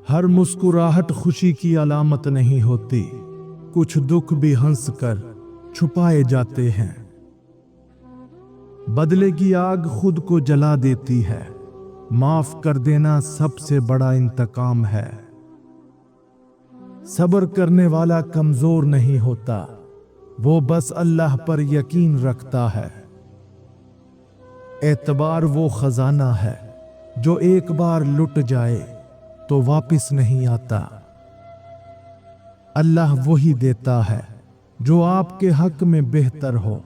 हर मुस्कुराहट खुशी की अलामत नहीं होती, कुछ दुख भी हंस कर छुपाए जाते हैं। बदले की आग खुद को जला देती है, माफ कर देना सबसे बड़ा इंतकाम है। सब्र करने वाला कमजोर नहीं होता, वो बस अल्लाह पर यकीन रखता है। एतबार वो खजाना है जो एक बार लुट जाए तो वापस नहीं आता। अल्लाह वही देता है जो आपके हक में बेहतर हो,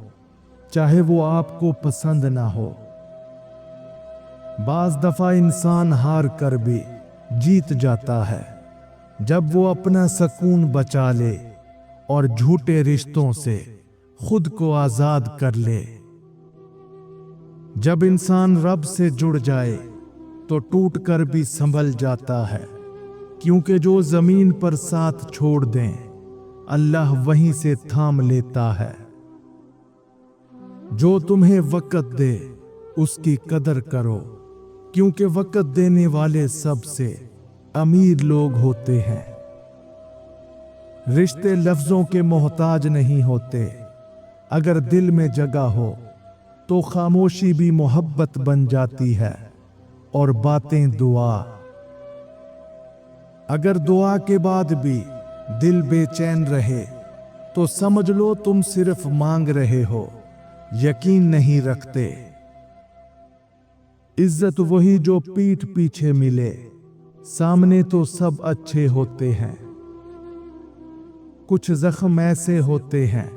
चाहे वो आपको पसंद ना हो। बाज दफा इंसान हार कर भी जीत जाता है, जब वो अपना सुकून बचा ले और झूठे रिश्तों से खुद को आजाद कर ले। जब इंसान रब से जुड़ जाए तो टूट कर भी संभल जाता है, क्योंकि जो जमीन पर साथ छोड़ दें अल्लाह वहीं से थाम लेता है। जो तुम्हें वक़्त दे उसकी कदर करो, क्योंकि वक़्त देने वाले सबसे अमीर लोग होते हैं। रिश्ते लफ्जों के मोहताज नहीं होते, अगर दिल में जगह हो तो खामोशी भी मोहब्बत बन जाती है और बातें दुआ। अगर दुआ के बाद भी दिल बेचैन रहे तो समझ लो तुम सिर्फ मांग रहे हो, यकीन नहीं रखते। इज्जत वही जो पीठ पीछे मिले, सामने तो सब अच्छे होते हैं। कुछ जख्म ऐसे होते हैं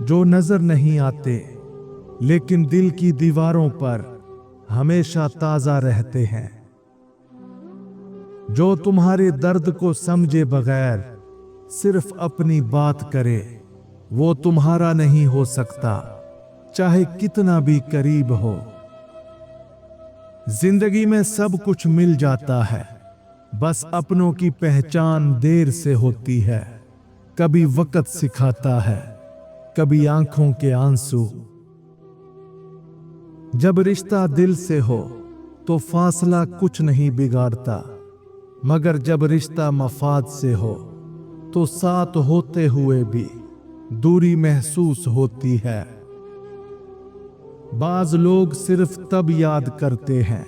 जो नजर नहीं आते, लेकिन दिल की दीवारों पर हमेशा ताजा रहते हैं। जो तुम्हारे दर्द को समझे बगैर सिर्फ अपनी बात करे, वो तुम्हारा नहीं हो सकता, चाहे कितना भी करीब हो। जिंदगी में सब कुछ मिल जाता है, बस अपनों की पहचान देर से होती है। कभी वक़्त सिखाता है, कभी आंखों के आंसू। जब रिश्ता दिल से हो तो फासला कुछ नहीं बिगाड़ता, मगर जब रिश्ता मफाद से हो तो साथ होते हुए भी दूरी महसूस होती है। बाज लोग सिर्फ तब याद करते हैं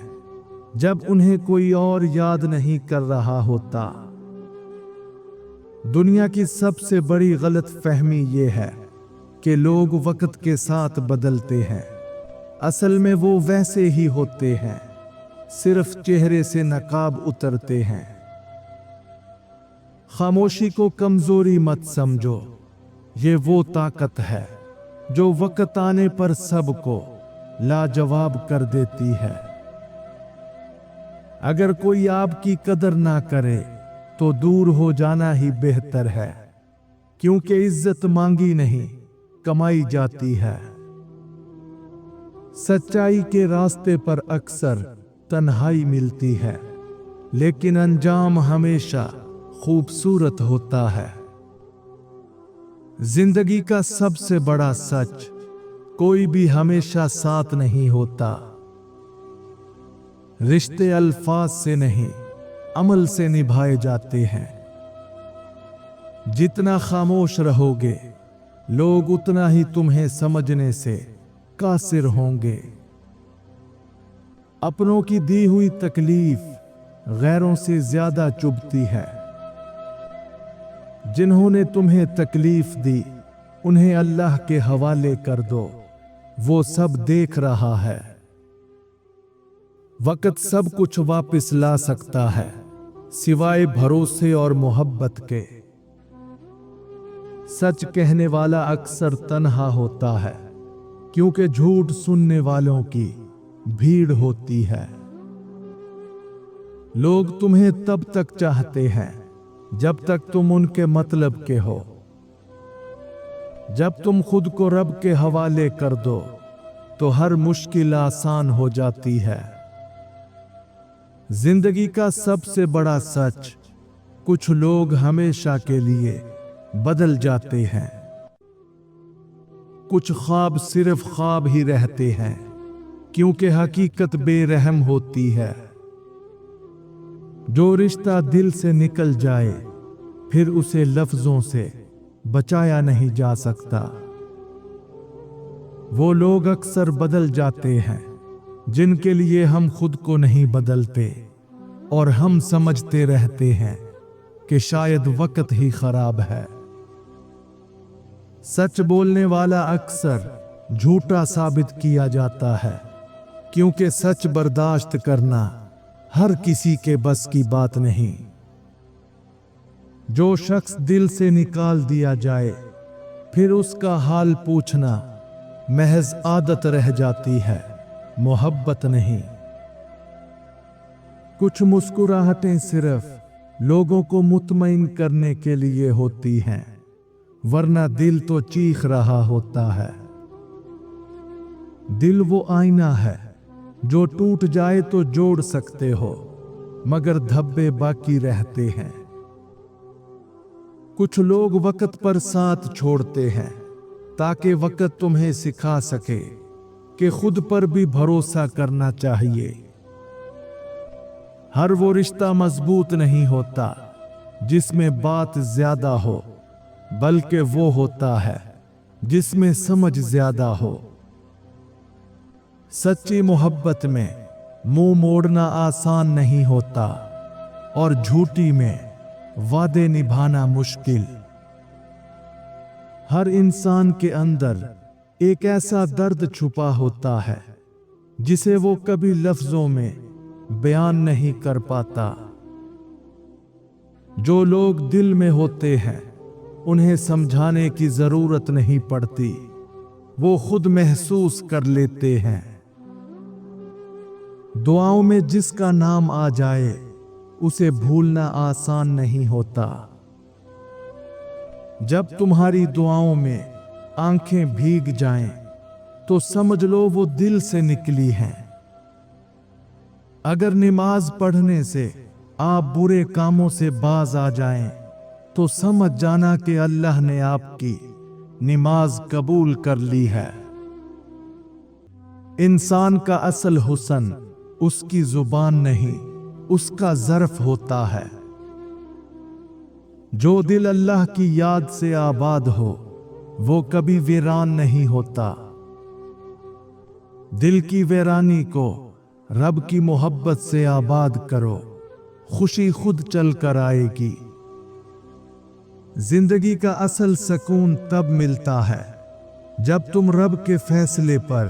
जब उन्हें कोई और याद नहीं कर रहा होता। दुनिया की सबसे बड़ी गलत फहमी ये है कि लोग वक्त के साथ बदलते हैं, असल में वो वैसे ही होते हैं, सिर्फ चेहरे से नकाब उतरते हैं। खामोशी को कमजोरी मत समझो, ये वो ताकत है जो वक्त आने पर सबको लाजवाब कर देती है। अगर कोई आपकी कदर ना करे तो दूर हो जाना ही बेहतर है, क्योंकि इज्जत मांगी नहीं कमाई जाती है। सच्चाई के रास्ते पर अक्सर तन्हाई मिलती है, लेकिन अंजाम हमेशा खूबसूरत होता है। जिंदगी का सबसे बड़ा सच, कोई भी हमेशा साथ नहीं होता। रिश्ते अल्फाज से नहीं, अमल से निभाए जाते हैं। जितना खामोश रहोगे, लोग उतना ही तुम्हें समझने से कासिर होंगे। अपनों की दी हुई तकलीफ गैरों से ज्यादा चुभती है। जिन्होंने तुम्हें तकलीफ दी, उन्हें अल्लाह के हवाले कर दो, वो सब देख रहा है। वक्त सब कुछ वापस ला सकता है, सिवाय भरोसे और मोहब्बत के। सच कहने वाला अक्सर तन्हा होता है, क्योंकि झूठ सुनने वालों की भीड़ होती है। लोग तुम्हें तब तक चाहते हैं जब तक तुम उनके मतलब के हो। जब तुम खुद को रब के हवाले कर दो तो हर मुश्किल आसान हो जाती है। जिंदगी का सबसे बड़ा सच, कुछ लोग हमेशा के लिए बदल जाते हैं। कुछ ख्वाब सिर्फ ख्वाब ही रहते हैं, क्योंकि हकीकत बेरहम होती है। जो रिश्ता दिल से निकल जाए फिर उसे लफ्जों से बचाया नहीं जा सकता। वो लोग अक्सर बदल जाते हैं जिनके लिए हम खुद को नहीं बदलते, और हम समझते रहते हैं कि शायद वक्त ही खराब है। सच बोलने वाला अक्सर झूठा साबित किया जाता है, क्योंकि सच बर्दाश्त करना हर किसी के बस की बात नहीं। जो शख्स दिल से निकाल दिया जाए फिर उसका हाल पूछना महज आदत रह जाती है, मोहब्बत नहीं। कुछ मुस्कुराहटें सिर्फ लोगों को मुतमईन करने के लिए होती हैं, वरना दिल तो चीख रहा होता है। दिल वो आईना है जो टूट जाए तो जोड़ सकते हो, मगर धब्बे बाकी रहते हैं। कुछ लोग वक्त पर साथ छोड़ते हैं ताकि वक्त तुम्हें सिखा सके कि खुद पर भी भरोसा करना चाहिए। हर वो रिश्ता मजबूत नहीं होता जिसमें बात ज्यादा हो, बल्कि वो होता है जिसमें समझ ज्यादा हो। सच्ची मोहब्बत में मुंह मोड़ना आसान नहीं होता, और झूठी में वादे निभाना मुश्किल। हर इंसान के अंदर एक ऐसा दर्द छुपा होता है जिसे वो कभी लफ्जों में बयान नहीं कर पाता। जो लोग दिल में होते हैं उन्हें समझाने की जरूरत नहीं पड़ती, वो खुद महसूस कर लेते हैं। दुआओं में जिसका नाम आ जाए उसे भूलना आसान नहीं होता। जब तुम्हारी दुआओं में आंखें भीग जाएं, तो समझ लो वो दिल से निकली हैं। अगर नमाज पढ़ने से आप बुरे कामों से बाज आ जाएं, तो समझ जाना कि अल्लाह ने आपकी नमाज कबूल कर ली है। इंसान का असल हुस्न उसकी जुबान नहीं, उसका ज़र्फ होता है। जो दिल अल्लाह की याद से आबाद हो वो कभी वीरान नहीं होता। दिल की वीरानी को रब की मोहब्बत से आबाद करो, खुशी खुद चल कर आएगी। जिंदगी का असल सुकून तब मिलता है जब तुम रब के फैसले पर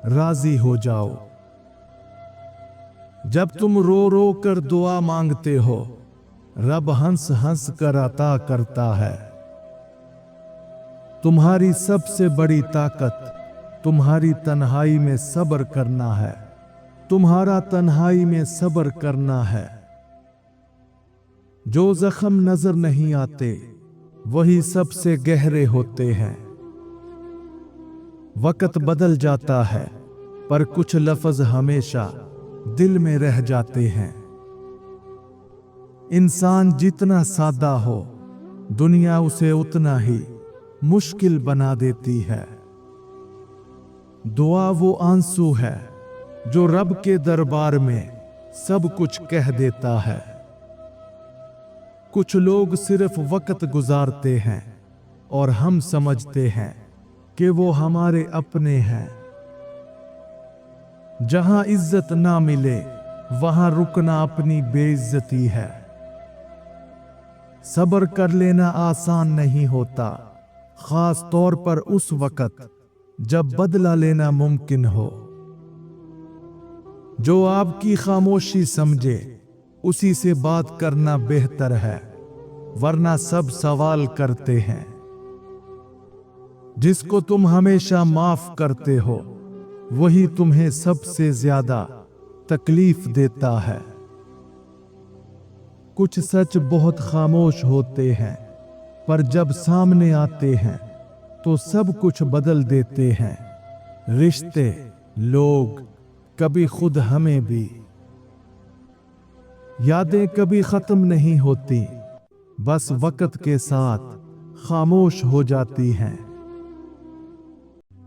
राजी हो जाओ। जब तुम रो रो कर दुआ मांगते हो, रब हंस हंस कर अता करता है। तुम्हारी सबसे बड़ी ताकत तुम्हारी तन्हाई में सब्र करना है, तुम्हारा तन्हाई में सब्र करना है। जो जख्म नजर नहीं आते वही सबसे गहरे होते हैं। वक्त बदल जाता है पर कुछ लफ्ज हमेशा दिल में रह जाते हैं। इंसान जितना सादा हो, दुनिया उसे उतना ही मुश्किल बना देती है। दुआ वो आंसू है जो रब के दरबार में सब कुछ कह देता है। कुछ लोग सिर्फ वक्त गुजारते हैं और हम समझते हैं कि वो हमारे अपने हैं। जहां इज्जत ना मिले वहां रुकना अपनी बेइज्जती है। सब्र कर लेना आसान नहीं होता, खास तौर पर उस वक्त जब बदला लेना मुमकिन हो। जो आपकी खामोशी समझे उसी से बात करना बेहतर है, वरना सब सवाल करते हैं। जिसको तुम हमेशा माफ करते हो वही तुम्हें सबसे ज्यादा तकलीफ देता है। कुछ सच बहुत खामोश होते हैं, पर जब सामने आते हैं तो सब कुछ बदल देते हैं। रिश्ते, लोग, कभी खुद हमें भी। यादें कभी खत्म नहीं होती, बस वक्त के साथ खामोश हो जाती हैं।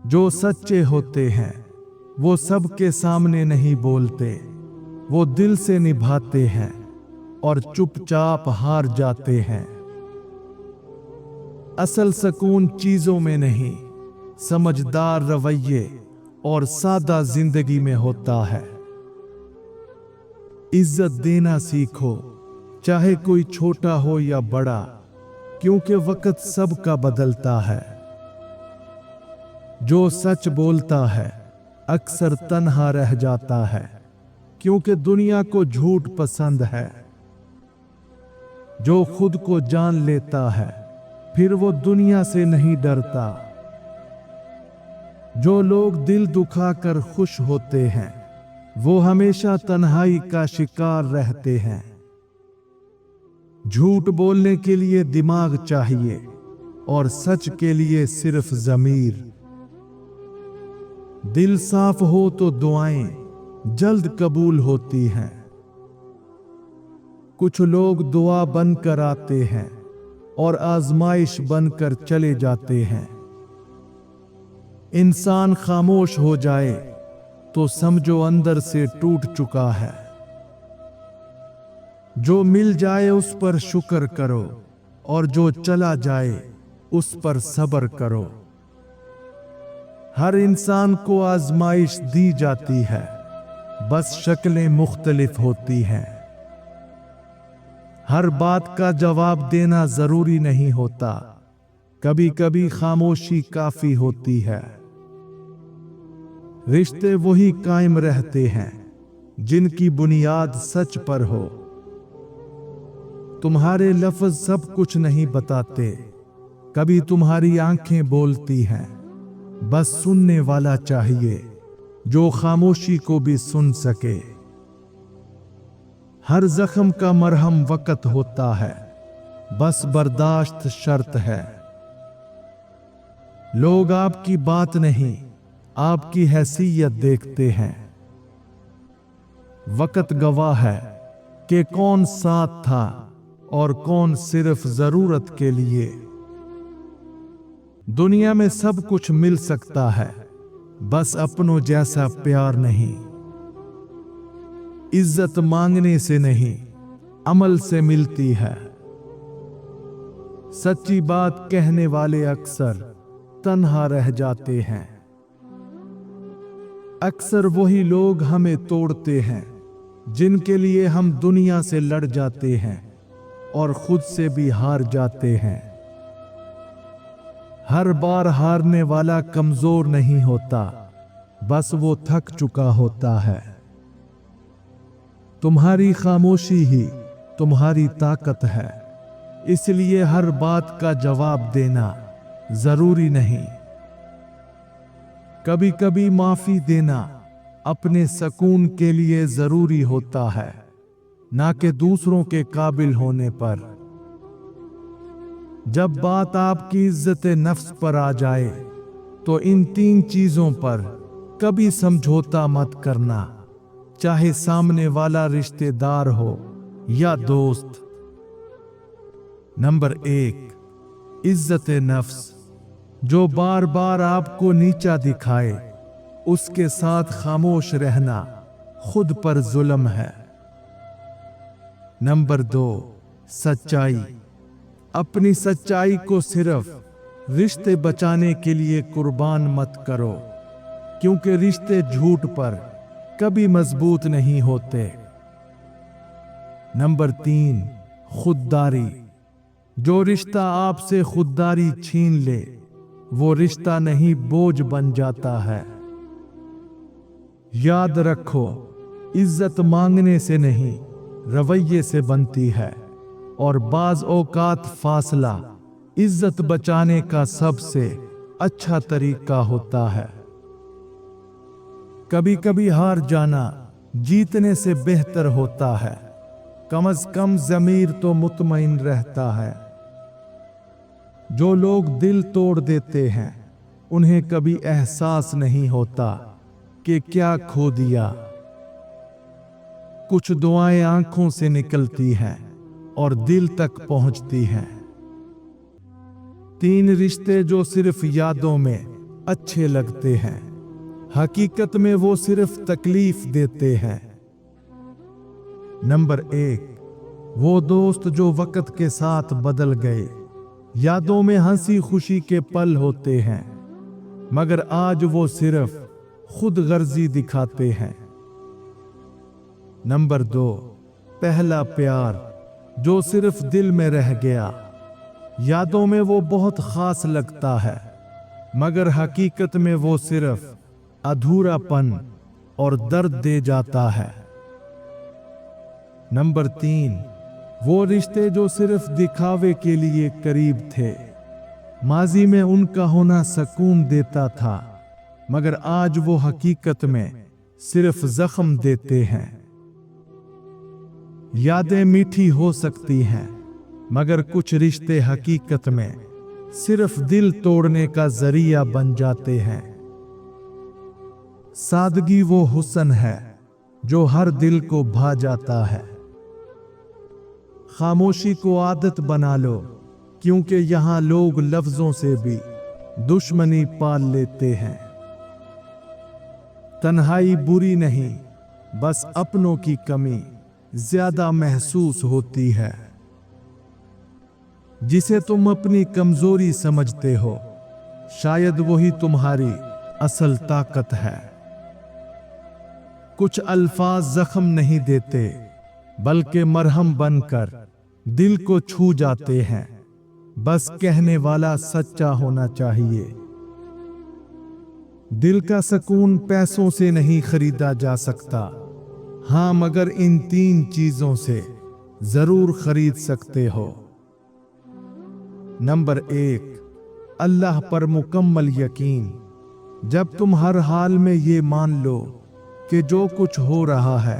जो सच्चे होते हैं वो सबके सामने नहीं बोलते, वो दिल से निभाते हैं और चुपचाप हार जाते हैं। असल सुकून चीजों में नहीं, समझदार रवैये और सादा जिंदगी में होता है। इज्जत देना सीखो, चाहे कोई छोटा हो या बड़ा, क्योंकि वक्त सबका बदलता है। जो सच बोलता है अक्सर तन्हा रह जाता है, क्योंकि दुनिया को झूठ पसंद है। जो खुद को जान लेता है फिर वो दुनिया से नहीं डरता। जो लोग दिल दुखाकर खुश होते हैं वो हमेशा तन्हाई का शिकार रहते हैं। झूठ बोलने के लिए दिमाग चाहिए और सच के लिए सिर्फ ज़मीर। दिल साफ हो तो दुआएं जल्द कबूल होती हैं। कुछ लोग दुआ बनकर आते हैं और आजमाइश बनकर चले जाते हैं। इंसान खामोश हो जाए तो समझो अंदर से टूट चुका है। जो मिल जाए उस पर शुक्र करो और जो चला जाए उस पर सब्र करो। हर इंसान को आजमाइश दी जाती है, बस शक्लें मुख्तलिफ होती हैं। हर बात का जवाब देना जरूरी नहीं होता, कभी कभी खामोशी काफी होती है। रिश्ते वही कायम रहते हैं जिनकी बुनियाद सच पर हो। तुम्हारे लफ्ज सब कुछ नहीं बताते, कभी तुम्हारी आंखें बोलती हैं। बस सुनने वाला चाहिए जो खामोशी को भी सुन सके। हर जख्म का मरहम वक्त होता है, बस बर्दाश्त शर्त है। लोग आपकी बात नहीं, आपकी हैसियत देखते हैं। वक्त गवाह है कि कौन साथ था और कौन सिर्फ जरूरत के लिए। दुनिया में सब कुछ मिल सकता है, बस अपनों जैसा प्यार नहीं। इज्जत मांगने से नहीं, अमल से मिलती है। सच्ची बात कहने वाले अक्सर तन्हा रह जाते हैं। अक्सर वही लोग हमें तोड़ते हैं जिनके लिए हम दुनिया से लड़ जाते हैं और खुद से भी हार जाते हैं। हर बार हारने वाला कमजोर नहीं होता, बस वो थक चुका होता है। तुम्हारी खामोशी ही तुम्हारी ताकत है, इसलिए हर बात का जवाब देना जरूरी नहीं। कभी कभी माफी देना अपने सुकून के लिए जरूरी होता है, ना कि दूसरों के काबिल होने पर। जब बात आपकी इज्जत नफ्स पर आ जाए तो इन 3 चीजों पर कभी समझौता मत करना, चाहे सामने वाला रिश्तेदार हो या दोस्त। नंबर 1, इज्जत नफ्स। जो बार बार आपको नीचा दिखाए उसके साथ खामोश रहना खुद पर जुल्म है। नंबर 2, सच्चाई। अपनी सच्चाई को सिर्फ रिश्ते बचाने के लिए कुर्बान मत करो, क्योंकि रिश्ते झूठ पर कभी मजबूत नहीं होते। नंबर 3, खुददारी। जो रिश्ता आपसे खुददारी छीन ले वो रिश्ता नहीं, बोझ बन जाता है। याद रखो, इज्जत मांगने से नहीं रवैये से बनती है, और बाज औकात फासला इज्जत बचाने का सबसे अच्छा तरीका होता है। कभी कभी हार जाना जीतने से बेहतर होता है, कम से कम ज़मीर तो मुतमईन रहता है। जो लोग दिल तोड़ देते हैं उन्हें कभी एहसास नहीं होता कि क्या खो दिया। कुछ दुआएं आंखों से निकलती हैं और दिल तक पहुंचती हैं। 3 रिश्ते जो सिर्फ यादों में अच्छे लगते हैं, हकीकत में वो सिर्फ तकलीफ देते हैं। नंबर 1, वो दोस्त जो वक्त के साथ बदल गए, यादों में हंसी खुशी के पल होते हैं, मगर आज वो सिर्फ खुद गर्जी दिखाते हैं। नंबर 2, पहला प्यार जो सिर्फ दिल में रह गया। यादों में वो बहुत खास लगता है, मगर हकीकत में वो सिर्फ अधूरापन और दर्द दे जाता है। नंबर 3, वो रिश्ते जो सिर्फ दिखावे के लिए करीब थे। माजी में उनका होना सुकून देता था, मगर आज वो हकीकत में सिर्फ जख्म देते हैं। यादें मीठी हो सकती हैं, मगर कुछ रिश्ते हकीकत में सिर्फ दिल तोड़ने का जरिया बन जाते हैं। सादगी वो हुस्न है जो हर दिल को भा जाता है। खामोशी को आदत बना लो, क्योंकि यहां लोग लफ्जों से भी दुश्मनी पाल लेते हैं। तन्हाई बुरी नहीं, बस अपनों की कमी ज्यादा महसूस होती है। जिसे तुम अपनी कमजोरी समझते हो, शायद वही तुम्हारी असल ताकत है। कुछ अल्फाज जख्म नहीं देते, बल्कि मरहम बनकर दिल को छू जाते हैं। बस कहने वाला सच्चा होना चाहिए। दिल का सुकून पैसों से नहीं खरीदा जा सकता, हाँ, मगर इन 3 चीजों से जरूर खरीद सकते हो। नंबर 1, अल्लाह पर मुकम्मल यकीन। जब तुम हर हाल में ये मान लो कि जो कुछ हो रहा है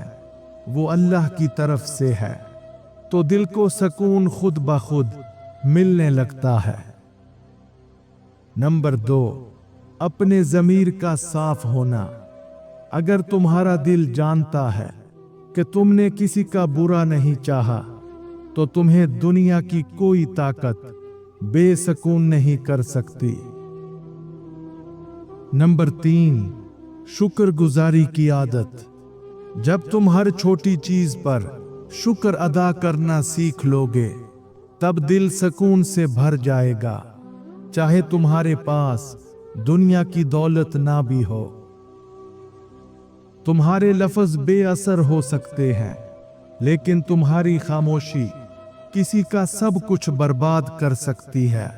वो अल्लाह की तरफ से है, तो दिल को सुकून खुद ब खुद मिलने लगता है। नंबर 2, अपने ज़मीर का साफ होना। अगर तुम्हारा दिल जानता है कि तुमने किसी का बुरा नहीं चाहा, तो तुम्हें दुनिया की कोई ताकत बेसुकून नहीं कर सकती। नंबर 3, शुक्रगुजारी की आदत। जब तुम हर छोटी चीज पर शुक्र अदा करना सीख लोगे, तब दिल सुकून से भर जाएगा, चाहे तुम्हारे पास दुनिया की दौलत ना भी हो। तुम्हारे लफ्ज बेअसर हो सकते हैं, लेकिन तुम्हारी खामोशी किसी का सब कुछ बर्बाद कर सकती है।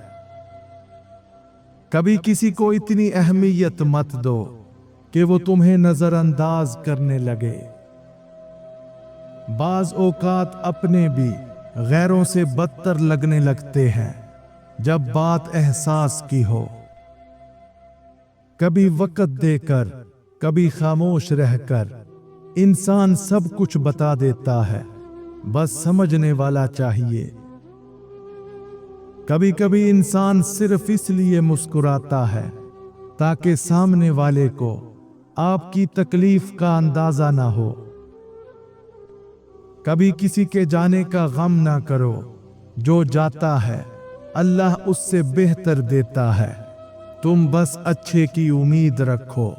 कभी किसी को इतनी अहमियत मत दो कि वो तुम्हें नजरअंदाज करने लगे। बाज औकात अपने भी गैरों से बदतर लगने लगते हैं जब बात एहसास की हो। कभी वक्त देकर, कभी खामोश रहकर इंसान सब कुछ बता देता है, बस समझने वाला चाहिए। कभी कभी इंसान सिर्फ इसलिए मुस्कुराता है ताकि सामने वाले को आपकी तकलीफ का अंदाजा ना हो। कभी किसी के जाने का गम ना करो, जो जाता है अल्लाह उससे बेहतर देता है। तुम बस अच्छे की उम्मीद रखो।